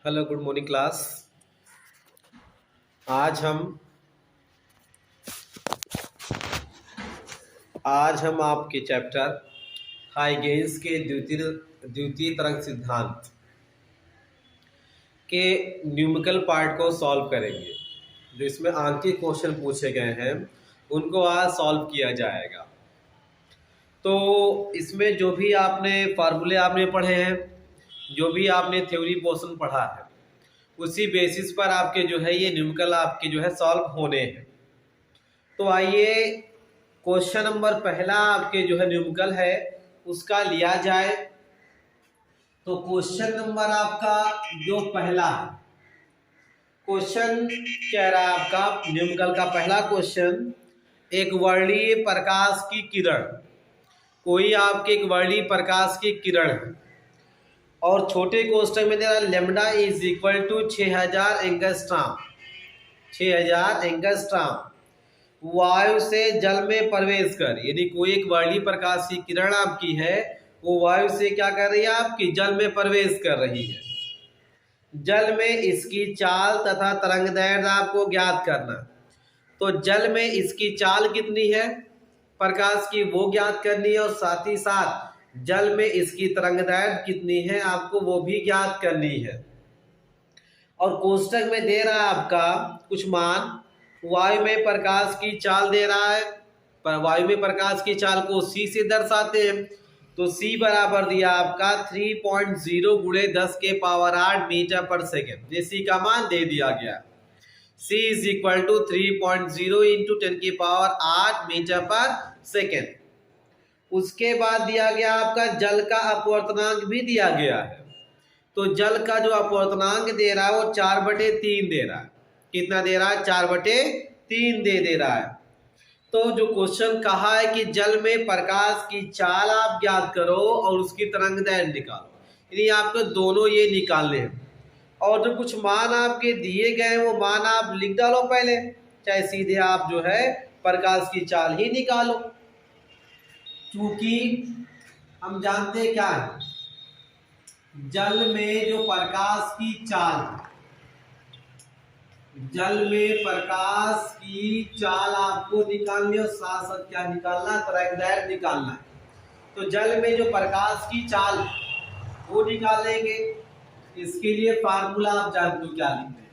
Hello good morning class. आज हम आपके चैप्टर हाइगेंस के द्वितीय तरंग सिद्धांत के न्यूमेरिकल पार्ट को सॉल्व करेंगे। जो इसमें आंकिक क्वेश्चन पूछे गए हैं उनको आज सॉल्व किया जाएगा। तो इसमें जो भी आपने फार्मूले आपने पढ़े हैं, जो भी आपने थ्योरी पोर्शन पढ़ा है, उसी बेसिस पर आपके जो है ये न्यूमेरिकल आपके जो है सॉल्व होने हैं। तो आइए क्वेश्चन नंबर पहला आपके जो है न्यूमेरिकल है उसका लिया जाए। तो क्वेश्चन नंबर आपका जो पहला है, क्वेश्चन कह रहा है आपका न्यूमेरिकल का पहला क्वेश्चन, एक वर्णीय प्रकाश की किरण, कोई आपके एक वर्णीय प्रकाश की किरण है और छोटे कोष्टक में दे रहा lambda is equal to 6000 angstrom, 6000 angstrom वायु से जल में प्रवेश कर, यानी कोई एक वर्णीय प्रकाश की किरण आपकी है, वो वायु से क्या कर रही है आपकी जल में प्रवेश कर रही है। जल में इसकी चाल तथा तरंग दैर्ध्य आपको ज्ञात करना। तो जल में इसकी चाल कितनी है प्रकाश की वो ज्ञात करनी है और साथ ही साथ जल में इसकी तरंग दैर्ध्य कितनी है आपको वो भी ज्ञात करनी है। और कोष्टक में दे रहा है आपका कुछ मान, वायु में प्रकाश की चाल दे रहा है, पर वायु में प्रकाश की चाल को c से दर्शाते हैं। तो c बराबर दिया आपका 3.0 गुणे 10 के पावर 8 मीटर पर सेकेंड, ये c का मान दे दिया गया। c is equal to 3.0 into 10 की पावर 8 मीटर पर सेकेंड। उसके बाद दिया गया आपका जल का अपवर्तनांक भी दिया गया है। तो जल का जो अपवर्तनांक दे रहा है वो 4/3 दे रहा है। कितना दे रहा है 4/3 दे रहा है। तो जो क्वेश्चन कहा है कि जल में प्रकाश की चाल आप ज्ञात करो और उसकी तरंग दैर्ध्य निकालो, यानी आपको दोनों ये निकालने हैं। और जो कुछ मान आपके दिए गए वो मान आप लिख डालो पहले, चाहे सीधे आप जो है प्रकाश की चाल ही निकालो। क्योंकि हम जानते हैं क्या है, जल में जो प्रकाश की चाल, जल में प्रकाश की चाल आपको निकालनी और साथ साथ क्या निकालना, तरंग दैर्ध्य निकालना है। तो जल में जो प्रकाश की चाल वो निकालेंगे। इसके लिए फार्मूला आप जानते हो क्या लिखते हैं,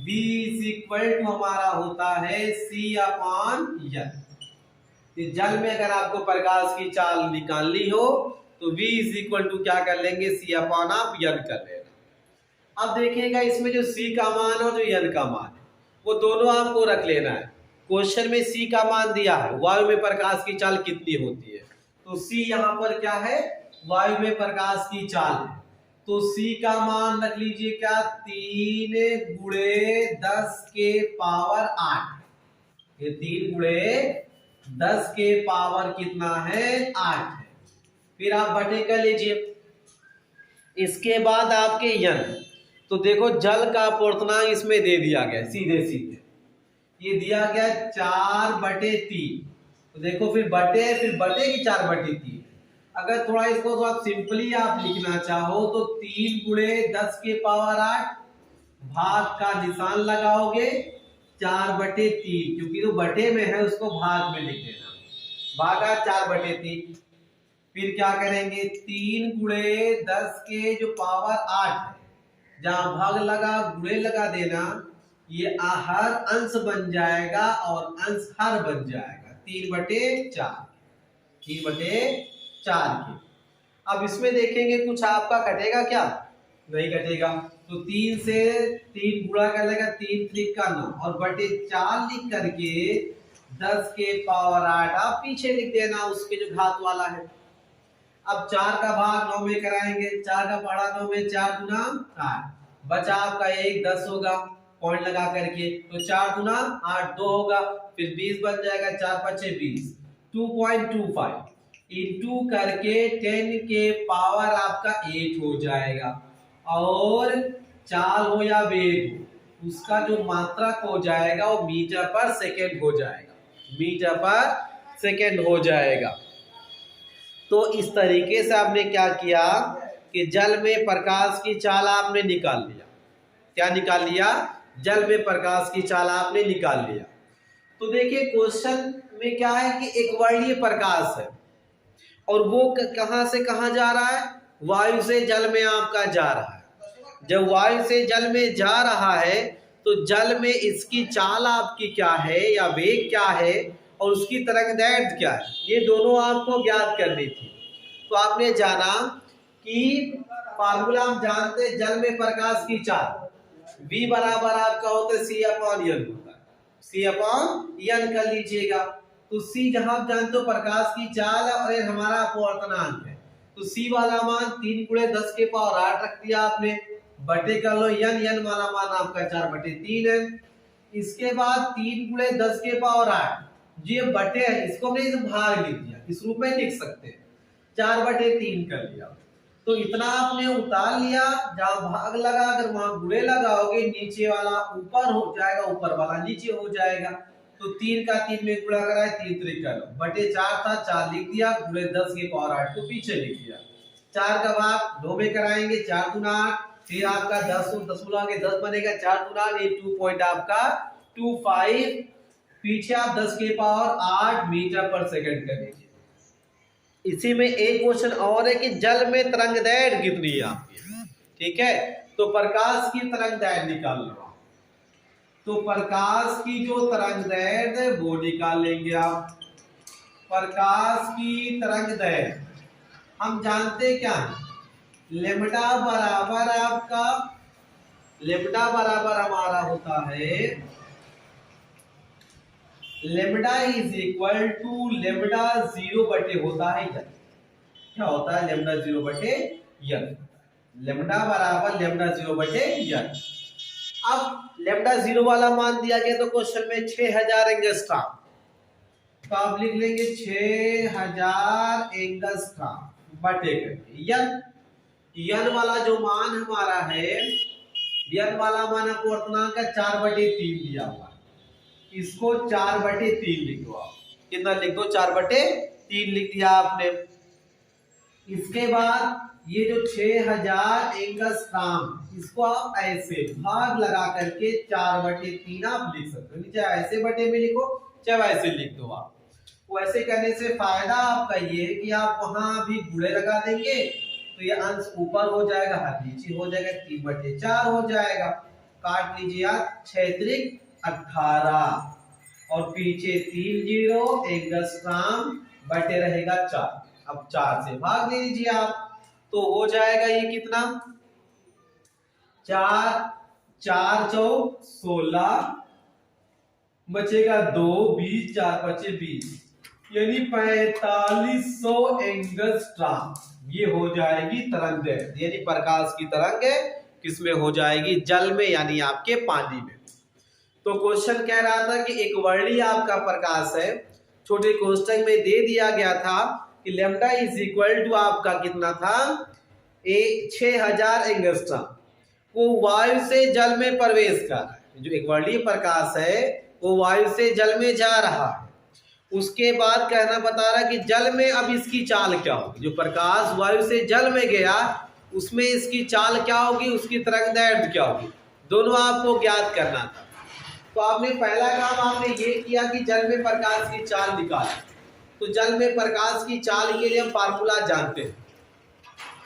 V इज इक्वल टू हमारा होता है C/N। जल में अगर आपको प्रकाश की चाल निकालनी हो तो V इज इक्वल टू क्या कर लेंगे, C/N कर लेना। अब देखिएगा इसमें जो C का मान और जो N का मान है वो दोनों आपको रख लेना है। क्वेश्चन में C का मान दिया है, वायु में प्रकाश की चाल कितनी होती है, तो C यहाँ पर क्या है, वायु में प्रकाश की चाल है। तो C का मान रख लीजिए क्या, 3 गुणे 10 के पावर 8। ये 3 गुणे 10 के पावर कितना है 8 है। फिर आप बटे कर लीजिए। इसके बाद आपके N, तो देखो जल का अपवर्तनांक इसमें दे दिया गया सीधे सीधे, ये दिया गया 4/3। तो देखो फिर बटे की 4/3। अगर थोड़ा इसको तो आप सिंपली आप लिखना चाहो तो 3 गुणे 10 के पावर 8 भाग का निशान लगाओगे 4/3, क्योंकि जो बटे में है उसको भाग में लिख देना, भागा 4/3। फिर क्या करेंगे, 3 गुणे 10 के जो पावर 8 है, जहां भाग लगा गुणे लगा देना, ये हर अंश बन जाएगा और अंश हर बन जाएगा 3/4, 3/4 के। अब इसमें देखेंगे कुछ आपका कटेगा क्या, नहीं कटेगा। तो 3 से 3 गुणा कर लेगा, 3 3 का 9 और /4 लिख करके 10 के पावर 8 आप पीछे लिख देना उसके जो घात वाला है। अब 4 का भाग 9 में कराएंगे, 4 का पढ़ा 9 में 4 गुना 8, बचा आपका 1 10 होगा पॉइंट लगा करके, तो 4 गुना 8 2 होगा, फिर 20 बन जाएगा, 4 5 20, 2.25 इंटू करके 10 के पावर आपका 8 हो जाएगा। और चाल हो या वेग हो उसका जो मात्रक हो जाएगा वो मीटर पर सेकेंड हो जाएगा, मीटर पर सेकेंड हो जाएगा। तो इस तरीके से आपने क्या किया कि जल में प्रकाश की चाल आपने निकाल लिया। क्या निकाल लिया, जल में प्रकाश की चाल आपने निकाल लिया। तो देखिए क्वेश्चन में क्या है कि एक वर्णीय प्रकाश है और वो कहां से कहां जा रहा है, वायु से जल में आपका जा रहा है। जब वायु से जल में जा रहा है तो जल में इसकी चाल आपकी क्या है या वेग क्या है और उसकी तरंगदैर्घ्य क्या है, ये दोनों आपको ज्ञात करनी थी। तो आपने जाना कि फार्मूला हम जानते हैं, जल में प्रकाश की चाल V बराबर आपका होता है C/N होता है, C/N कर लीजिएगा। तो C जहां आप जानते हो प्रकाश की चाल और ये हमारा अपवर्तनांक है, तो C वाला मान 3 × 10⁸ रख दिया आपने, बटे कर लो n वाला मान आपका 4/3 है। इसके बाद 3 × 10⁸ ये बटे है, इसको हमने इस भाग लिख दिया, इस रूप में लिख सकते हैं, 4/3 कर लिया। तो इतना आपने उतार लिया, जहां भाग लगा अगर वहां गुणे लगाओगे नीचे वाला ऊपर हो जाएगा, ऊपर वाला नीचे हो जाएगा। तो 3 का 3 में गुणा कराए 3 3 बटे 4 था, 4 लिख दिया, गुणे 10⁸ को पीछे लिख दिया। 4 का भाग 2 में कराएंगे, 4 × 8, फिर आपका 10 बनेगा, 4 × 8 ये 2 पॉइंट आपका 25, पीछे आप 10⁸ मीटर/सेकंड करेंगे। इसी में एक क्वेश्चन और है कि जल में तरंगदैर्घ्य कितनी है आपकी, ठीक है। तो प्रकाश की तरंगदैर्घ्य निकाल लो, तो प्रकाश की जो तरंगदैर्घ्य है वो निकाल लेंगे आप। प्रकाश की तरंगदैर्घ्य हम जानते क्या है, लेम्डा बराबर आपका, लेम्डा बराबर हमारा होता है, lambda is equal to lambda 0 बटे होता है n। क्या होता है, लेम्डा 0 बटे n, लेम्डा बराबर लेम्डा 0 बटे n। अब लेम्डा 0 वाला मान दिया गया तो क्वेश्चन में 6000 एंगस्ट्रॉम, तो आप लिख लेंगे 6000 एंगस्ट्रॉम बटे n वाला जो मान हमारा है, n वाला मान अपवर्तनांक का 4/3 दिया हुआ, इसको 4/3 लिख दो आप, कितना लिख दो, 4/3 लिख दिया आपने। इसके बाद ये जो 6000 एंगस्ट्रॉम, इसको आप ऐसे भाग लगा करके 4/3 आप लिख सकते हो, चाहे ऐसे बटे में लिखो चाहे ऐसे लिख दो आप। वैसे करने से फायदा आपका ये है कि आप वहां भी गुणे लगा देंगे तो ये अंश ऊपर हो जाएगा, हाथ नीचे हो जाएगा, 3/4 हो जाएगा। काट लीजिए आप, 6 × 18 और पीछे 3 0 एंगस्ट्रॉम बटे रहेगा 4। अब 4 से भाग दे दीजिए आप, तो हो जाएगा ये कितना, 4 4 चौक 16 बचेगा 2 20 4 5 20, यानी 4500 एंगस्ट्रॉम ये हो जाएगी तरंगदैर्घ्य, यानी प्रकाश की तरंग किसमें हो जाएगी, जल में, यानी आपके पानी में। तो क्वेश्चन कह रहा था कि एक वर्णीय आपका प्रकाश है, छोटे क्वेश्चन में दे दिया गया था कि लेम्डा इज इक्वल टू आपका कितना था, 6000 एंगस्ट्रॉम, वो वायु से जल में प्रवेश कर रहा है। जो एक वर्णीय प्रकाश है वो वायु से जल में जा रहा है, उसके बाद कहना बता रहा है कि जल में अब इसकी चाल क्या होगी, जो प्रकाश वायु से जल में गया उसमें इसकी चाल क्या होगी, उसकी तरंगदैर्घ्य क्या होगी, दोनों आपको ज्ञात करना था। तो आपने पहला काम आपने ये किया कि जल में प्रकाश की चाल निकाली। तो जल में प्रकाश की चाल के लिए हम फार्मूला जानते हैं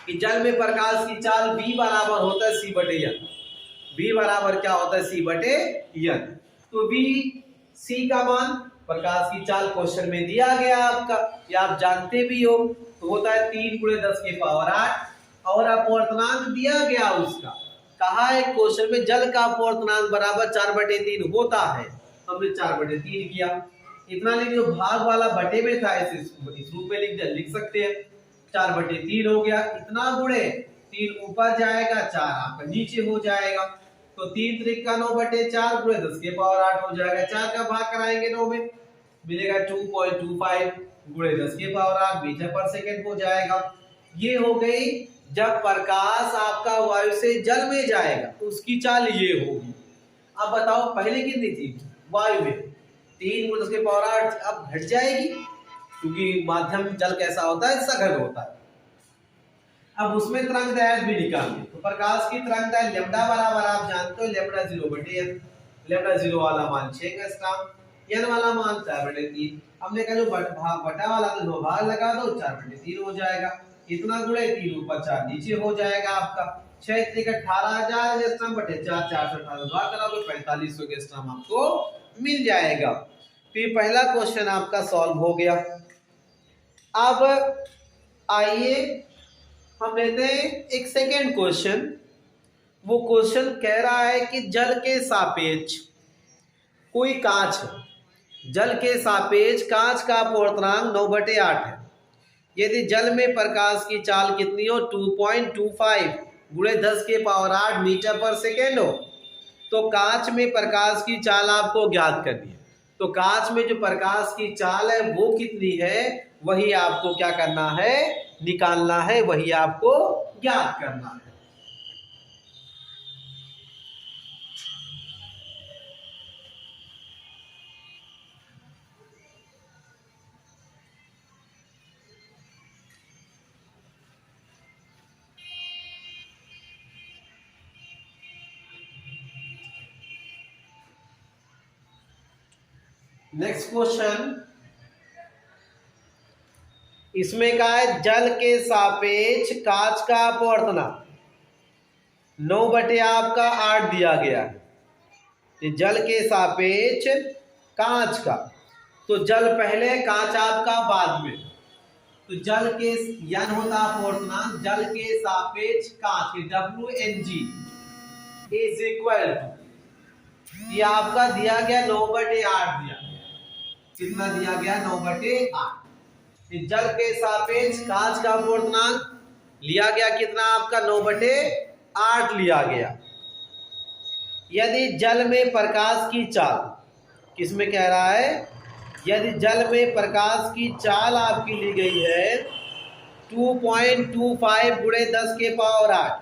कि जल में प्रकाश की चाल V बराबर होता है C/N। V बराबर क्या होता है, C/N। तो V C का मान, प्रकाश की चाल क्वेश्चन में दिया गया आपका, ये आप जानते भी हो, तो होता है 3 × 10⁸ और अपवर्तनांक दिया गया उसका, कहा है क्वेश्चन में जल का अपवर्तनांक बराबर 4/3 होता है, हमने 4/3 किया। इतना लिख दो, भाग वाला बटे में था इस रूप में लिख सकते हैं, 4/3 हो गया, इतना गुणे 3 ऊपर जाएगा, 4 आपका नीचे हो जाएगा, तो 3 3 9/4 गुणे 10⁸ हो जाएगा। 4 का भाग कराएंगे 9 में, मिलेगा 2.25 गुणे 10⁸ मीटर/सेकंड हो जाएगा। ये हो गई जब प्रकाश आपका वायु से जल में जाएगा तो उसकी चाल ये होगी। अब बताओ पहले कितनी थी, वायु में 3 × 10⁸, अब घट जाएगी क्योंकि माध्यम जल कैसा होता है, सघन होता है। अब उसमें तरंगदैर्घ्य भी निकालनी, तो तो प्रकाश की तरंगदैर्घ्य लेम्डा बराबर आप जानते हो लेम्डा 0/n, लेम्डा 0 वाला मान 6 एंगस्ट्रॉम, n वाला मान 4/3। हमने कहा जो बटा वाला तो 2 भाग लगा दो 4/3 हो जाएगा, इतना गुणे 3 ऊपर 4 नीचे हो जाएगा आपका 6 × 18,000 एंगस्ट्रॉम बटे 4 418 भाग कराओगे 4500 एंगस्ट्रॉम आपको मिल जाएगा। तो ये पहला क्वेश्चन आपका सॉल्व हो गया। अब आइए हम लेते हैं एक सेकेंड क्वेश्चन। वो क्वेश्चन कह रहा है कि जल के सापेक्ष कोई कांच है, जल के सापेक्ष कांच का अपवर्तनांक 9/8 है। यदि जल में प्रकाश की चाल कितनी हो 2.25 गुणे 10⁸ मीटर पर सेकेंड हो, तो कांच में प्रकाश की चाल आपको ज्ञात करनी है। तो कांच में जो प्रकाश की चाल है वो कितनी है वही आपको क्या करना है, निकालना है, वही आपको ज्ञात करना है। नेक्स्ट क्वेश्चन इसमें कहा है जल के सापेक्ष कांच का अपवर्तनांक 9/8 दिया गया है। ये जल के सापेक्ष कांच का, तो जल पहले कांच आपका बाद में, तो जल के n होता अपवर्तनांक, जल के सापेक्ष कांच WNG इज इक्वल टू, ये आपका दिया गया 9/8 दिया गया, कितना दिया गया 9/8। जल के सापेक्ष कांच का अपवर्तनांक लिया गया कितना आपका 9/8 लिया गया। यदि जल में प्रकाश की चाल, किसमें कह रहा है, यदि जल में प्रकाश की चाल आपकी ली गई है 2.25 गुणे 10⁸,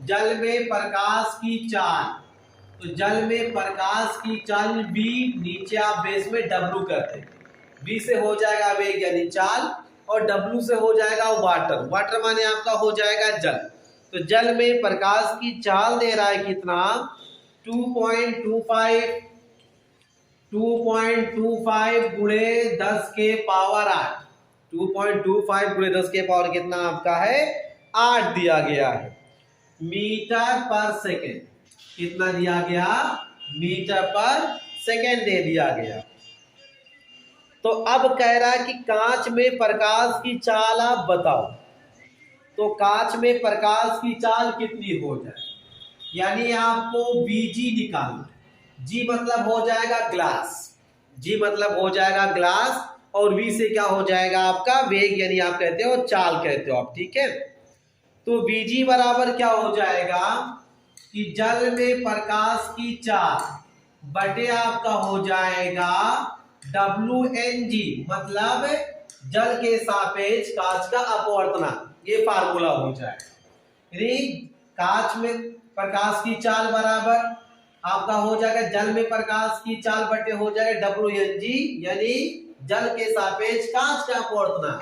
जल में प्रकाश की चाल, तो जल में प्रकाश की चाल v, नीचे आप बेस में w करते हैं, v से हो जाएगा वेग यानी चाल और w से हो जाएगा वाटर, वाटर माने आपका हो जाएगा जल। तो जल में प्रकाश की चाल दे रहा है कितना 2.25 गुणे 10⁸, 2.25 गुणे 10⁸ कितना आपका है 8 दिया गया है मीटर पर सेकेंड। कितना दिया गया मीटर पर सेकेंड दे दिया गया। तो अब कह रहा है कि कांच में प्रकाश की चाल आप बताओ, तो कांच में प्रकाश की चाल कितनी हो जाए, यानी आपको Vg निकालना है। G मतलब हो जाएगा ग्लास, G मतलब हो जाएगा ग्लास और V से क्या हो जाएगा आपका वेग, यानी आप कहते हो चाल कहते हो आप, ठीक है। तो Vg बराबर क्या हो जाएगा कि जल में प्रकाश की चाल बटे आपका हो जाएगा WNG, मतलब जल के सापेक्ष कांच का अपवर्तनांक, ये फार्मूला हो जाएगा। यानी कांच में प्रकाश की चाल बराबर आपका हो जाएगा जल में प्रकाश की चाल बटे हो जाएगा WNG, यानी जल के सापेक्ष कांच का अपवर्तनांक।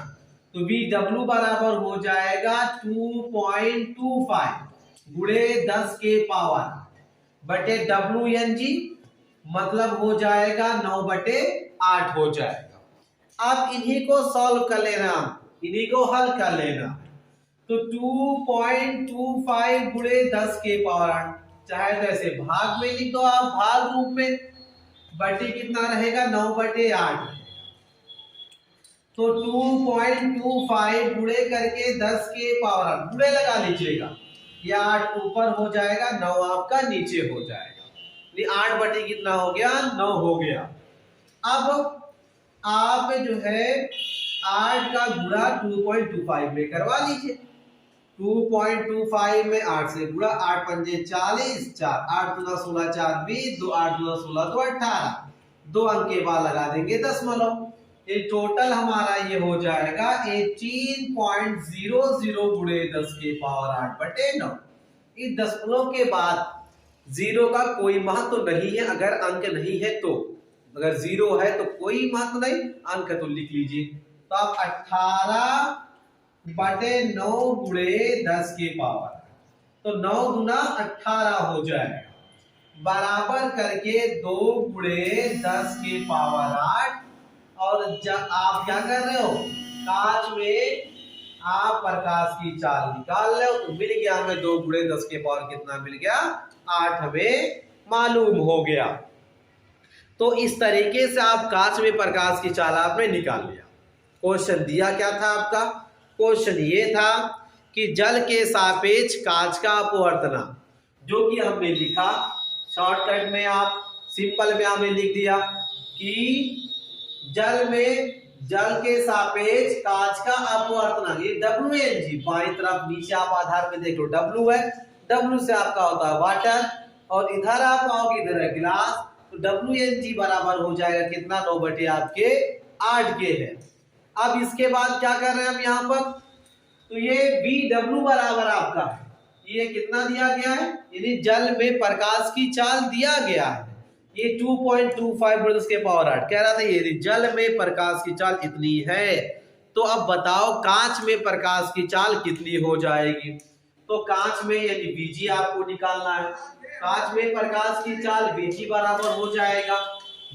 तो VW बराबर हो जाएगा 2.25 गुणे 10⁸ बटे WNG, मतलब हो जाएगा 9/8 हो जाएगा। अब इन्हीं को सॉल्व कर लेना, इन्हीं को हल कर लेना। तो 2.25 गुणे 10⁸, चाहे तो ऐसे भाग में लिख दो आप, भाग रूप में, बटे कितना रहेगा 9/8। तो 2.25 गुणे करके 10⁸, गुणे लगा लीजिएगा, ये 8 ऊपर हो जाएगा 9 आपका नीचे हो जाएगा, 8 बटे कितना हो गया 9 हो गया। अब आप जो है 8 का गुणा 2.25 में करवा लीजिए, 2.25 में 8 से गुणा, 8 पंजे 40, 4 8 दूना 16 4 20, 2 8 दूना 16 2 18, 2 अंक के बाद लगा देंगे दशमलव, ये टोटल हमारा ये हो जाएगा 18.00 गुणे 10⁸ बटे 9। इस दशमलव के बाद जीरो का कोई महत्व तो नहीं है, अगर अंक नहीं है तो, अगर जीरो है तो कोई महत्व नहीं, अंक तो लिख लीजिए। तो आप 18/9 गुणे 10⁸, तो 9 दूना 18 हो जाएगा, बराबर करके 2 गुणे 10 के पावर 8। और आप क्या कर रहे हो, कांच में आप प्रकाश की चाल निकाल रहे हो, तो मिल गया हमें 2 गुणे 10 के पावर कितना मिल गया, 8 हमें मालूम हो गया। तो इस तरीके से आप कांच में प्रकाश की चाल आपने निकाल लिया। क्वेश्चन दिया क्या था आपका, क्वेश्चन ये था कि जल के सापेक्ष कांच का अपवर्तनांक, जो कि हमने लिखा शॉर्टकट में, आप सिंपल में आपने लिख दिया कि जल के सापेक्ष कांच का अपवर्तनांक, ये WNG, बाईं तरफ नीचे आप आधार में देख लो W है, W से आपका होता है वाटर, और इधर आप आओगे इधर है गिलास, तो WNG बराबर हो जाएगा कितना, 9 बटे आपके 8 के है। अब इसके बाद क्या कर रहे हैं हम यहाँ पर, तो ये VW बराबर आपका है, ये कितना दिया गया है, यानी जल में प्रकाश की चाल दिया गया है, ये 2.25 10 के पावर 8 कह रहा था, ये जल में प्रकाश की चाल इतनी है। तो अब बताओ कांच में प्रकाश की चाल कितनी हो जाएगी, तो कांच में यानी VG आपको निकालना है, कांच में प्रकाश की चाल VG बराबर हो जाएगा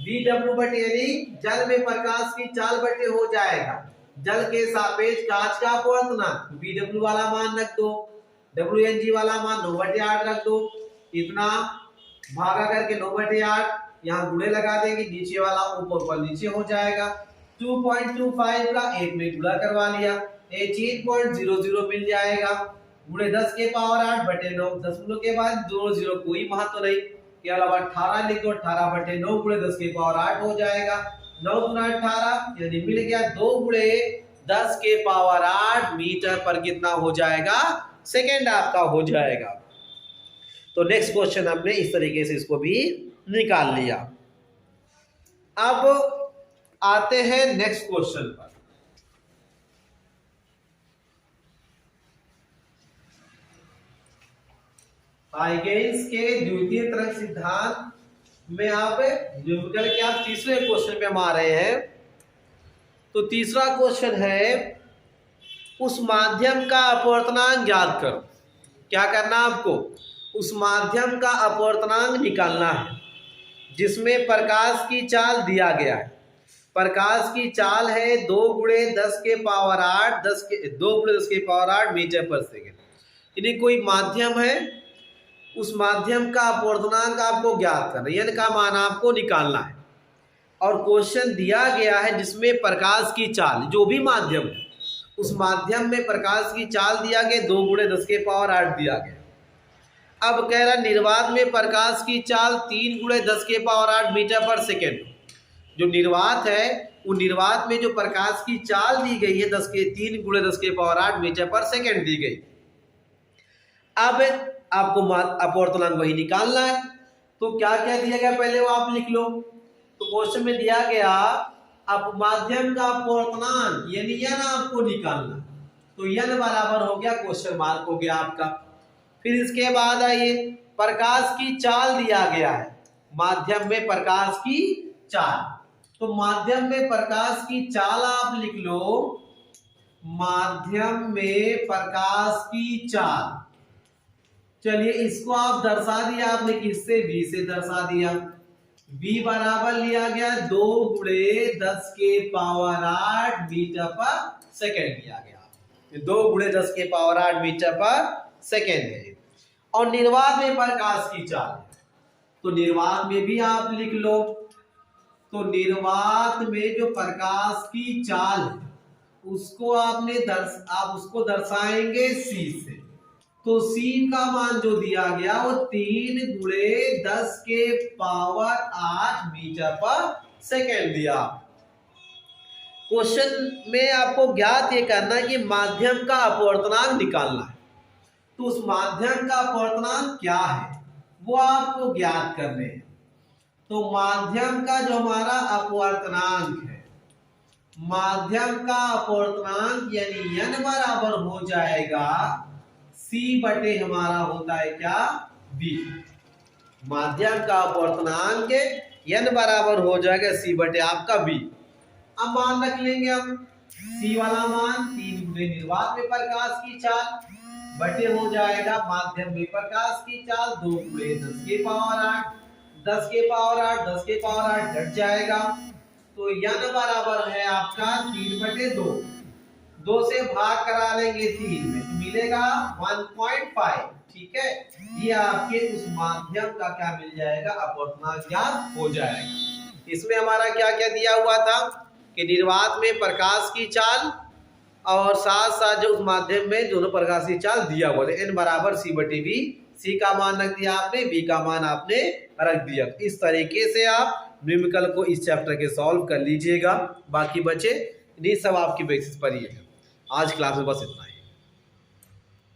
VW बटे, यानी जल में प्रकाश की चाल बटे हो जाएगा जल के सापेक्ष कांच का अपवर्तनांक, VW वाला मान रख दो, WNG वाला मान 9 बटे 8 रख दो, इतना भागा करके 9 बटे 8, यहाँ गुणे लगा देंगे, नीचे वाला ऊपर पर नीचे हो जाएगा, 2.25 का 1 में गुणा करवा लिया, 18.00 मिल जाएगा, गुणे 10 के पावर 8 बटे 9, दशमलव के बाद 00 कोई महत्व नहीं, केवल अब 18 लिख दो, 18 बटे 9 गुणे 10 के पावर 8 हो जाएगा, 9 गुना 18 यानी मिल गया 2 गुणे 10 के पावर 8 मीटर पर कितना हो जाएगा, सेकेंड आपका हो जाएगा। तो नेक्स्ट क्वेश्चन हमने इस तरीके से इसको भी निकाल लिया। अब आते हैं नेक्स्ट क्वेश्चन पर। हाइगेंस के द्वितीय तरंग सिद्धांत में आप न्यूमेरिकल के आप तीसरे क्वेश्चन पे हम आ रहे हैं। तो तीसरा क्वेश्चन है, उस माध्यम का अपवर्तनांक ज्ञात करो। क्या करना आपको, उस माध्यम का अपवर्तनांक निकालना है जिसमें प्रकाश की चाल दिया गया है। प्रकाश की चाल है 2 गुणे 10 के पावर 8 2 गुणे 10 के पावर 8 मीटर पर सेकेंड, यानी कोई माध्यम है, उस माध्यम का अपवर्तनांक आपको ज्ञात करना है, यानी का मान आपको निकालना है। और क्वेश्चन दिया गया है जिसमें प्रकाश की चाल, जो भी माध्यम है उस माध्यम में प्रकाश की चाल दिया गया 2 गुणे 10 के पावर 8 दिया गया। अब कह रहा निर्वात में प्रकाश की चाल 3 गुणे 10 के पावर 8 मीटर पर सेकेंड। जो निर्वात है वो निर्वात में जो प्रकाश की चाल दी गई है 3 गुणे 10 के पावर 8 मीटर पर सेकेंड दी गई। अब आपको अपवर्तनांक वही निकालना है। तो क्या क्या दिया गया पहले वो आप लिख लो। तो क्वेश्चन में दिया गया अब माध्यम का अपवर्तनांक यानी n आपको निकालना, तो n बराबर हो गया क्वेश्चन मार्क हो गया आपका। फिर इसके बाद आइए प्रकाश की चाल दिया गया है, माध्यम में प्रकाश की चाल, तो माध्यम में प्रकाश की चाल आप लिख लो, माध्यम में प्रकाश की चाल। चलिए इसको आप दर्शा दिया आपने किससे, v से दर्शा दिया। v बराबर लिया गया 2 गुणे 10 के पावर 8 मीटर पर सेकेंड लिया गया, 2 गुणे 10 के पावर 8 मीटर पर सेकेंड है। और निर्वात में प्रकाश की चाल, तो निर्वात में भी आप लिख लो, तो निर्वात में जो प्रकाश की चाल है उसको आप उसको दर्शाएंगे c से। तो c का मान जो दिया गया वो 3 गुणे 10 के पावर 8 मीटर पर सेकेंड दिया। क्वेश्चन में आपको ज्ञात ये करना है कि माध्यम का अपवर्तनांक निकालना है। तो उस माध्यम का अपवर्तनांक क्या है वो आपको ज्ञात करने हैं। तो माध्यम का जो हमारा अपवर्तनांक है, माध्यम का अपवर्तनांक यानी n बराबर हो जाएगा c बटे हमारा होता है क्या, b। माध्यम का अपवर्तनांक n बराबर हो जाएगा c बटे आपका b। अब मान रख लेंगे हम c वाला मान 3 गुणे निर्वात में प्रकाश की चाल बटे हो जाएगा माध्यम में प्रकाश की चाल 2 × 10 के पावर 8, 10 के पावर 8, 10 के पावर 8 घट जाएगा, तो n बराबर है आपका 3/2। 2 से भाग करा लेंगे 3 में तो मिलेगा 1.5। ठीक है, ये आपके उस माध्यम का क्या मिल जाएगा, अपवर्तनांक ज्ञात हो जाएगा। इसमें हमारा क्या क्या दिया हुआ था कि निर्वात में प्रकाश की चाल और साथ साथ जो उस माध्यम में दोनों प्रकाश की चाल दिया हुआ है, n बराबर c/v। c का मान रख दिया आपने, v का मान आपने रख दिया। इस तरीके से आप न्यूमेरिकल को इस चैप्टर के सॉल्व कर लीजिएगा। बाकी बचे ये सब आपकी बेसिस पर ही है। आज क्लास में बस इतना।